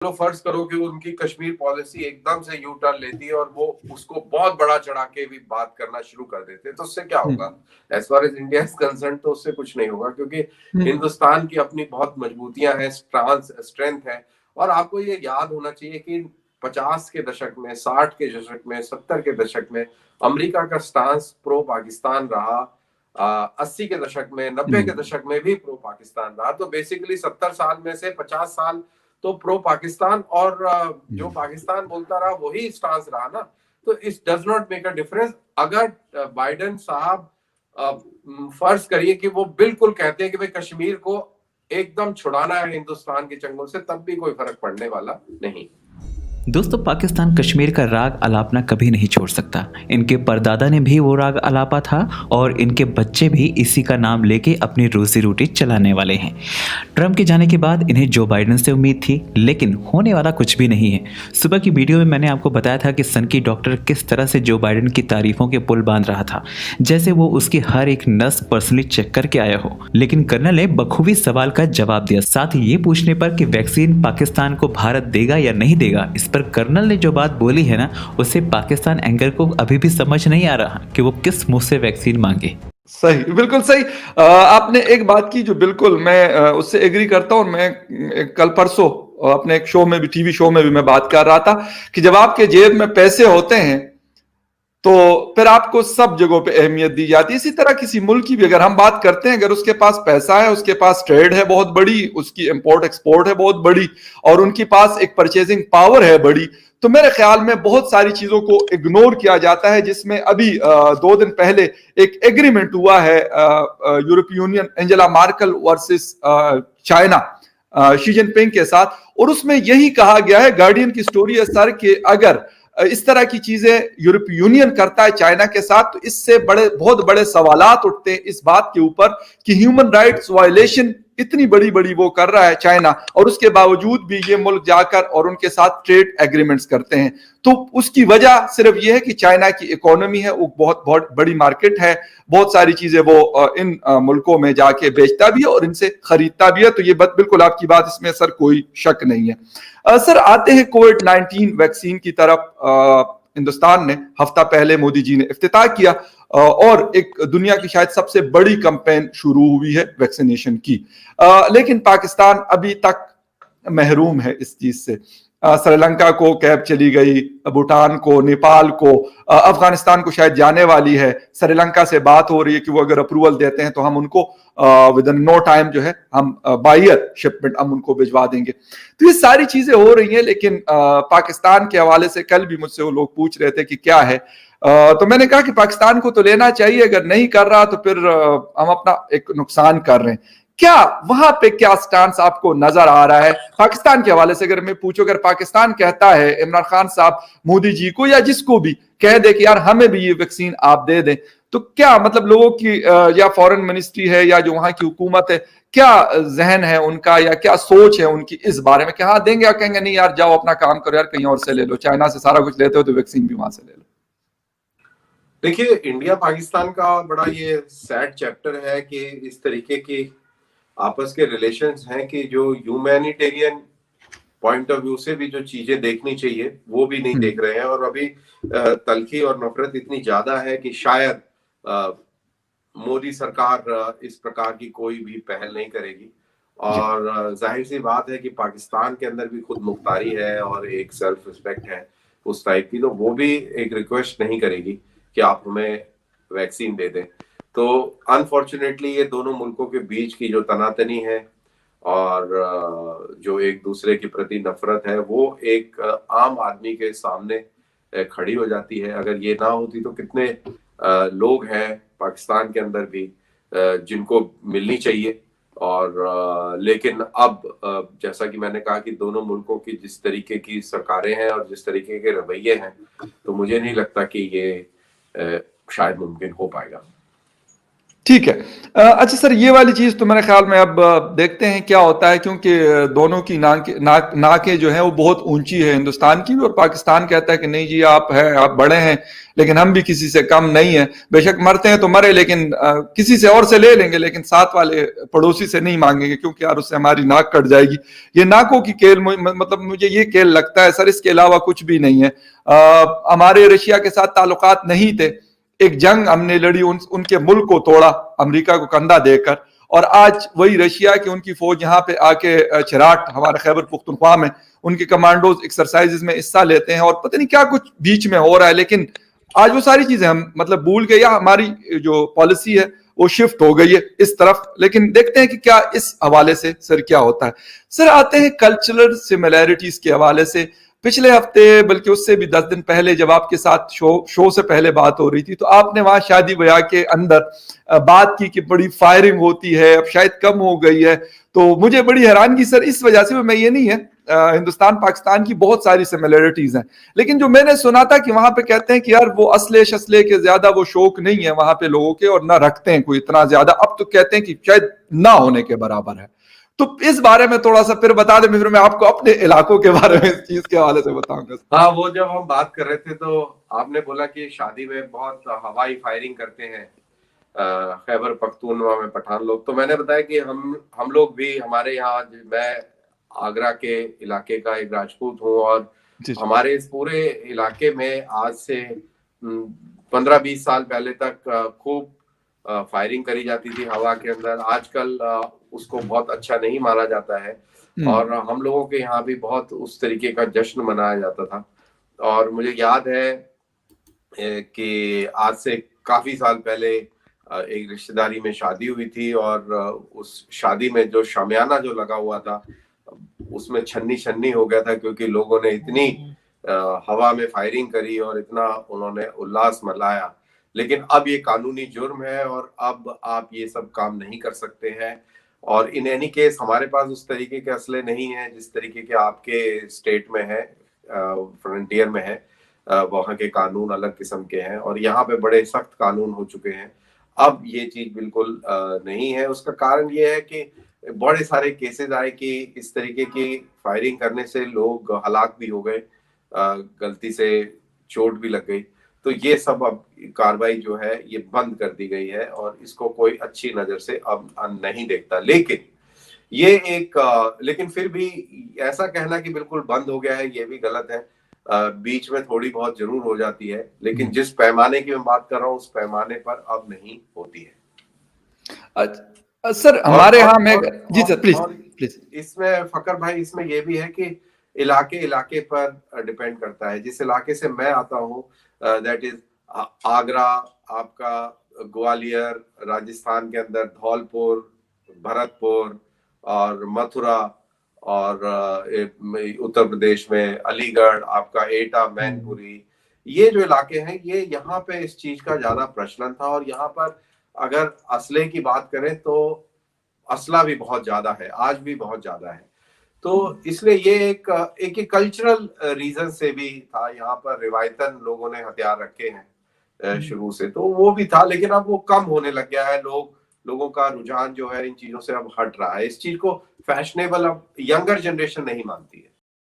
लो फर्ज करो कि उनकी कश्मीर पॉलिसी एकदम से यू टर्न लेती है और वो उसको बहुत बड़ा चढ़ा के भी बात करना शुरू कर देते हैं, तो उससे क्या होगा? As far as India is concern तो उससे कुछ नहीं होगा, क्योंकि हिंदुस्तान की अपनी बहुत मजबूतियां हैं, स्ट्रेंथ है। और आपको ये याद होना चाहिए कि 50 के दशक में, 60 के दशक में, 70 के दशक में अमेरिका का स्टांस प्रो पाकिस्तान रहा। 80 के दशक में, 90 के दशक में भी प्रो पाकिस्तान रहा। तो बेसिकली 70 साल में से 50 साल तो प्रो पाकिस्तान, और जो पाकिस्तान बोलता रहा वही स्टांस रहा ना। तो इस does not make a difference. अगर बाइडेन साहब फर्ज करिए कि वो बिल्कुल कहते हैं कि भाई कश्मीर को एकदम छुड़ाना है हिंदुस्तान के चंगुल से, तब भी कोई फर्क पड़ने वाला नहीं। दोस्तों, पाकिस्तान कश्मीर का राग अलापना कभी नहीं छोड़ सकता। इनके परदादा ने भी वो राग अलापा था और इनके बच्चे भी इसी का नाम लेके अपनी रोजी रोटी चलाने वाले हैं। ट्रंप के जाने के बाद इन्हें जो बाइडेन से उम्मीद थी, लेकिन होने वाला कुछ भी नहीं है। सुबह की वीडियो में मैंने आपको बताया था कि सन की डॉक्टर किस तरह से जो बाइडेन की तारीफों के पुल बांध रहा था, जैसे वो उसकी हर एक नस पर्सनली चेक करके आया हो। लेकिन कर्नल ने बखूबी सवाल का जवाब दिया। साथ ही ये पूछने पर कि वैक्सीन पाकिस्तान को भारत देगा या नहीं देगा, इस पर कर्नल ने जो बात बोली है ना, उससे पाकिस्तान एंकर को अभी भी समझ नहीं आ रहा कि वो किस मुंह से वैक्सीन मांगे। सही, बिल्कुल सही। आपने एक बात की जो बिल्कुल मैं उससे एग्री करता हूं। मैं कल परसों अपने एक शो में भी, टीवी शो में भी मैं बात कर रहा था कि जब आपके जेब में पैसे होते हैं तो फिर आपको सब जगहों पे अहमियत दी जाती है। इसी तरह किसी मुल्क की भी अगर हम बात करते हैं, अगर उसके पास पैसा है, उसके पास ट्रेड है बहुत बड़ी, उसकी इंपोर्ट एक्सपोर्ट है बहुत बड़ी, और उनके पास एक परचेजिंग पावर है बड़ी, तो मेरे ख्याल में बहुत सारी चीजों को इग्नोर किया जाता है। जिसमें अभी 2 दिन पहले एक एग्रीमेंट हुआ है यूरोपीय union, Angela Merkel versus China, Xi Jinping के साथ, और उसमें यही कहा गया है, गार्डियन की स्टोरी है सर, कि अगर इस तरह की चीजें यूरोपीय यूनियन करता है चाइना के साथ, तो इससे बहुत बड़े सवालात उठते हैं इस बात के ऊपर कि ह्यूमन राइट्स वायलेशन इतनी बड़ी बड़ी वो कर रहा है चाइना, और उसके बावजूद भी ये मुल्क जाकर और उनके साथ ट्रेड एग्रीमेंट्स करते हैं। तो उसकी वजह सिर्फ ये है कि चाइना की इकोनॉमी है, वो बहुत बहुत बड़ी मार्केट है, बहुत सारी चीजें वो इन मुल्कों में जाके बेचता भी है और इनसे खरीदता भी है। तो ये बिल्कुल आपकी बात, इसमें सर कोई शक नहीं है। सर आते हैं कोविड-19 वैक्सीन की तरफ। हिंदुस्तान ने हफ्ता पहले मोदी जी ने इफ्तिताह किया और एक दुनिया की शायद सबसे बड़ी कैंपेन शुरू हुई है वैक्सीनेशन की। लेकिन पाकिस्तान अभी तक महरूम है इस चीज से। श्रीलंका को कैब चली गई, भूटान को, नेपाल को, अफगानिस्तान को शायद जाने वाली है। श्रीलंका से बात हो रही है कि वो अगर अप्रूवल देते हैं तो हम उनको विद इन नो टाइम जो है हम बायर शिपमेंट हम उनको भिजवा देंगे। तो ये सारी चीजें हो रही हैं, लेकिन पाकिस्तान के हवाले से कल भी मुझसे वो लोग पूछ रहे थे कि क्या है। तो मैंने कहा कि पाकिस्तान को तो लेना चाहिए, अगर नहीं कर रहा तो फिर हम अपना एक नुकसान कर रहे हैं। क्या वहां पे क्या स्टांस आपको नजर आ रहा है पाकिस्तान के हवाले से? अगर मैं पूछूं, अगर पाकिस्तान कहता है, इमरान खान साहब मोदी जी को या जिसको भी कह दे कि यार हमें भी ये वैक्सीन आप दे दें, तो क्या मतलब लोगों की या फॉरेन मिनिस्ट्री है या जो वहां की हुकूमत है, क्या जहन है उनका या क्या सोच है उनकी इस बारे में कि हाँ देंगे, या कहेंगे नहीं यार जाओ अपना काम करो यार, कहीं और से ले लो, चाइना से सारा कुछ लेते हो तो वैक्सीन भी वहां से ले लो? देखिए, इंडिया पाकिस्तान का बड़ा ये सैड चैप्टर है कि इस तरीके की आपस के रिलेशंस हैं कि जो ह्यूमैनिटेरियन पॉइंट ऑफ व्यू से भी जो चीजें देखनी चाहिए वो भी नहीं देख रहे हैं। और अभी तलखी और नफरत इतनी ज्यादा है कि शायद मोदी सरकार इस प्रकार की कोई भी पहल नहीं करेगी। और जाहिर सी बात है कि पाकिस्तान के अंदर भी खुद मुख्तारी है और एक सेल्फ रिस्पेक्ट है उस टाइप की, तो वो भी एक रिक्वेस्ट नहीं करेगी कि आप हमें वैक्सीन दे दें। तो अनफॉर्चुनेटली ये दोनों मुल्कों के बीच की जो तनातनी है और जो एक दूसरे के प्रति नफरत है, वो एक आम आदमी के सामने खड़ी हो जाती है। अगर ये ना होती तो कितने लोग हैं पाकिस्तान के अंदर भी जिनको मिलनी चाहिए। और लेकिन अब जैसा कि मैंने कहा कि दोनों मुल्कों की जिस तरीके की सरकारें हैं और जिस तरीके के रवैये हैं, तो मुझे नहीं लगता कि ये शायद मुमकिन हो पाएगा। ठीक है। अच्छा सर, ये वाली चीज तो मेरे ख्याल में अब देखते हैं क्या होता है, क्योंकि दोनों की नाकें जो है वो बहुत ऊंची है, हिंदुस्तान की भी और पाकिस्तान कहता है कि नहीं जी आप हैं, आप बड़े हैं, लेकिन हम भी किसी से कम नहीं है। बेशक मरते हैं तो मरे, लेकिन किसी से और से ले लेंगे, लेकिन साथ वाले पड़ोसी से नहीं मांगेंगे, क्योंकि यार उससे हमारी नाक कट जाएगी। ये नाकों की खेल मतलब मुझे ये खेल लगता है सर, इसके अलावा कुछ भी नहीं है। हमारे रशिया के साथ ताल्लुकात नहीं थे, एक जंग हमने लड़ी, उनके मुल्क को तोड़ा अमेरिका को कंधा देकर, और आज वही रशिया की उनकी फौज यहाँ पे आके चिराट हमारे खैबर पुख्तनख्वा में उनके कमांडोज एक्सरसाइजेज में हिस्सा लेते हैं, और पता नहीं क्या कुछ बीच में हो रहा है। लेकिन आज वो सारी चीजें हम मतलब भूल गए, या हमारी जो पॉलिसी है वो शिफ्ट हो गई है इस तरफ। लेकिन देखते हैं कि क्या इस हवाले से सर क्या होता है। सर आते हैं कल्चरल सिमिलैरिटीज के हवाले से। पिछले हफ्ते, बल्कि उससे भी 10 दिन पहले, जब आपके साथ शो से पहले बात हो रही थी, तो आपने वहां शादी ब्याह के अंदर बात की कि बड़ी फायरिंग होती है, अब शायद कम हो गई है। तो मुझे बड़ी हैरानगी सर इस वजह से, मैं ये नहीं है, हिंदुस्तान पाकिस्तान की बहुत सारी सिमिलरिटीज हैं, लेकिन जो मैंने सुना था कि वहां पे कहते हैं कि यार वो असले शसले के ज्यादा वो शौक नहीं है वहां पे लोगों के, और ना रखते हैं कोई इतना ज्यादा। अब तो कहते हैं कि शायद ना होने के बराबर है। तो इस बारे में थोड़ा सा फिर बता दें, फिर मैं आपको अपने इलाकों के बारे में इस चीज के हवाले से बताऊंगा। हाँ, वो जब हम बात कर रहे थे तो आपने बोला कि शादी में बहुत हवाई फायरिंग करते हैं खैबर पख्तूनख्वा में पठान लोग। तो मैंने बताया कि हम लोग भी, हमारे यहाँ, मैं आगरा के इलाके का एक राजपूत हूँ, और हमारे इस पूरे इलाके में आज से 15-20 साल पहले तक खूब फायरिंग करी जाती थी हवा के अंदर। आजकल उसको बहुत अच्छा नहीं माना जाता है, और हम लोगों के यहाँ भी बहुत उस तरीके का जश्न मनाया जाता था। और मुझे याद है कि आज से काफी साल पहले एक रिश्तेदारी में शादी हुई थी, और उस शादी में जो शामियाना जो लगा हुआ था उसमें छन्नी छन्नी हो गया था, क्योंकि लोगों ने इतनी हवा में फायरिंग करी और इतना उन्होंने उल्लास मनाया। लेकिन अब ये कानूनी जुर्म है, और अब आप ये सब काम नहीं कर सकते हैं। और इन एनी केस हमारे पास उस तरीके के असले नहीं है जिस तरीके के आपके स्टेट में है, फ्रंटियर में है। वहाँ के कानून अलग किस्म के हैं, और यहाँ पे बड़े सख्त कानून हो चुके हैं। अब ये चीज बिल्कुल नहीं है। उसका कारण ये है कि बड़े सारे केसेस आए कि इस तरीके की फायरिंग करने से लोग हलाक भी हो गए, गलती से चोट भी लग गई। तो ये सब अब कार्रवाई जो है ये बंद कर दी गई है, और इसको कोई अच्छी नजर से अब नहीं देखता। लेकिन ये लेकिन फिर भी ऐसा कहना कि बिल्कुल बंद हो गया है, ये भी गलत है। बीच में थोड़ी बहुत जरूर हो जाती है, लेकिन जिस पैमाने की मैं बात कर रहा हूँ उस पैमाने पर अब नहीं होती है। सर हमारे यहाँ में, जी सर प्लीज प्लीज। इसमें फकर भाई, इसमें यह भी है कि इलाके इलाके पर डिपेंड करता है। जिस इलाके से मैं आता हूँ, दैट इज आगरा, आपका ग्वालियर, राजस्थान के अंदर धौलपुर, भरतपुर और मथुरा, और उत्तर प्रदेश में अलीगढ़, आपका एटा, मैनपुरी, ये जो इलाके हैं, ये यहाँ पे इस चीज का ज्यादा प्रचलन था। और यहाँ पर अगर असले की बात करें तो असला भी बहुत ज्यादा है, आज भी बहुत ज्यादा है। तो इसलिए ये एक कल्चरल रीजन से भी था। यहाँ पर रिवायतन लोगों ने हथियार रखे हैं शुरू से, तो वो भी था। लेकिन अब वो कम होने लग गया है। लोगों का रुझान जो है इन चीजों से अब हट रहा है। इस चीज को फैशनेबल अब यंगर जनरेशन नहीं मानती है।